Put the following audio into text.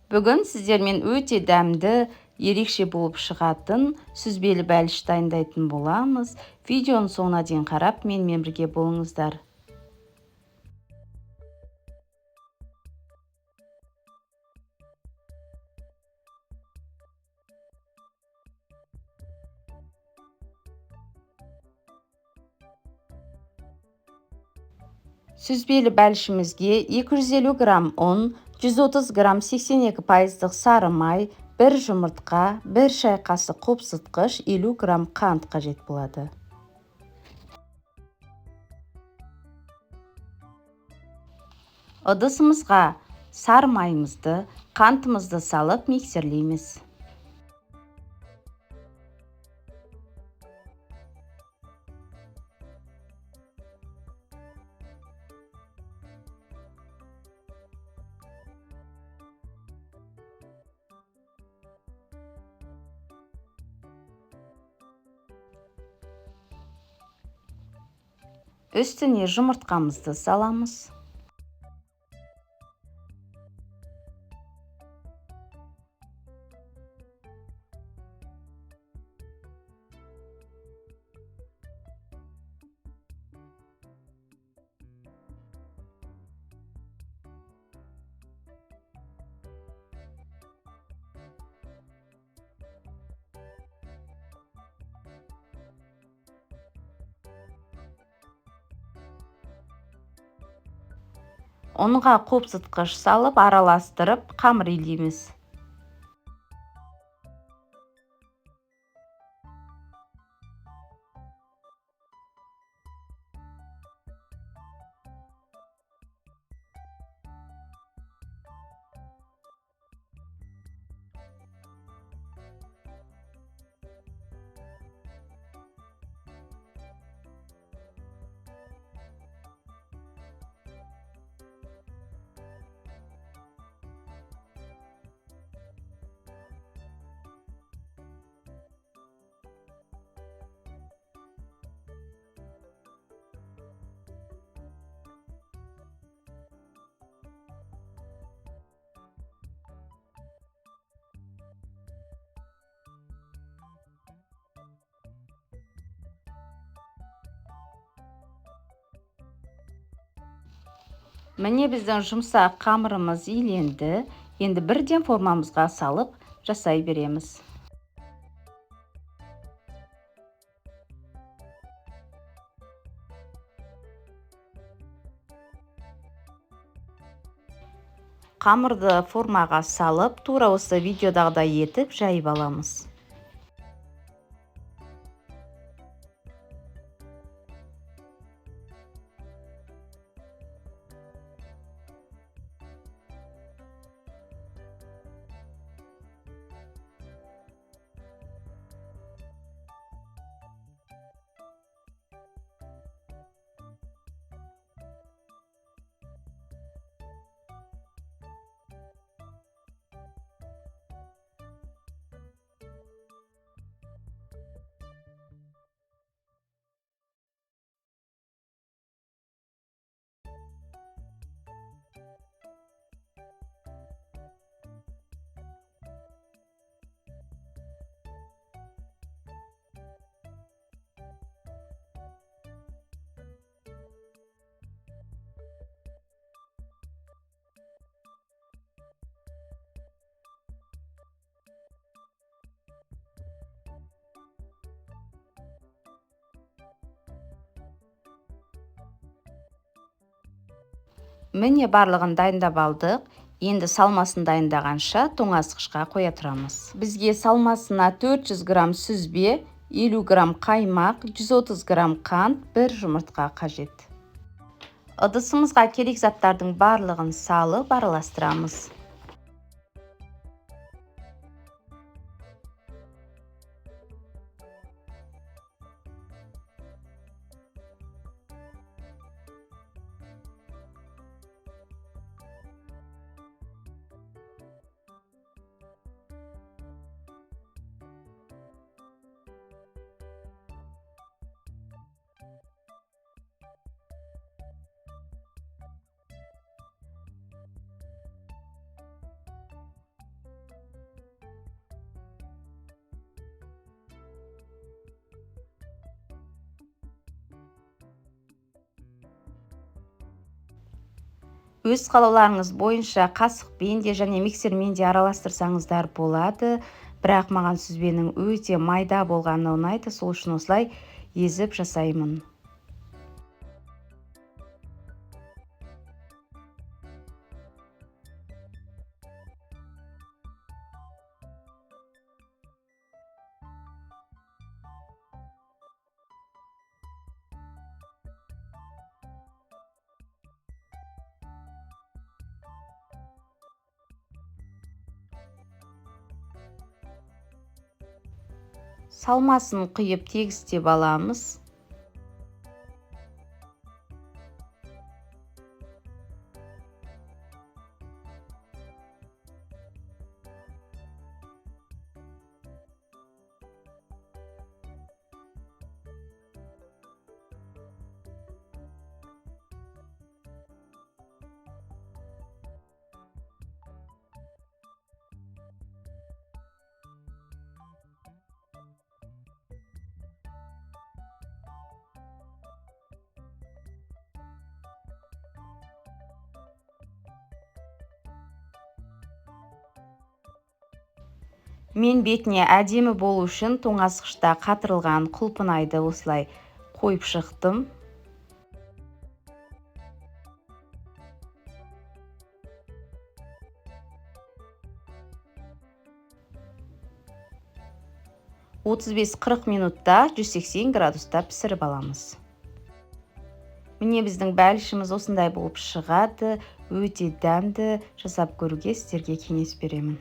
Бүгін сіздермен өте дәмді, ерекше болып шығатын сүзбелі бәліш дайындайтын боламыз. Видеоның соңына дейін қарап, менімен бірге болыңыздар. Сүзбелі бәлішімізге 250 грамм ұн, 130 грамм 82% сары май, 1 жұмыртқа, 1 шай қасық қопсытқыш, 50 грамм қант қажет болады. Ыдысымызға сары майымызды, қантымызды салып миксерлейміз. Үстіне жұмыртқамызды саламыз. Ұнға қопсытқыш салып, араластырып, қамыр илейміз. Міне біздің жұмсақ қамырымыз иленді. Енді бірден формамызға салып жасай береміз. Қамырды формаға салып, тура осы видеодағыдай етіп жайып аламыз. Міне барлығын дайындап алдық. Енді салмасын дайындағанша тоңазытқышқа қоя тұрамыз. Бізге салмасына 400 грамм сүзбе, 50 грамм қаймақ, 130 грамм қант, 1 жұмыртқа қажет. Ыдысымызға керек заттардың барлығын салып араластырамыз. Өз қалауларыңыз бойынша қасықпен де және миксермен де араластырсаңыздар болады. Бірақ маған сүзбенің өте майда болғаны ұнайды, сол үшін осылай езіп жасаймын. Салмасын құйып тегістеп аламыз. Мен бетіне әдемі болу үшін тоңазытқышта қатырылған құлпынайды осылай қойып шықтым. Отыз 35-40 минутта 180 градуста пісіріп аламыз. Міне біздің бәлішіміз осындай болып шығады. Өте дәмді, жасап көруге сіздерге кеңес беремін.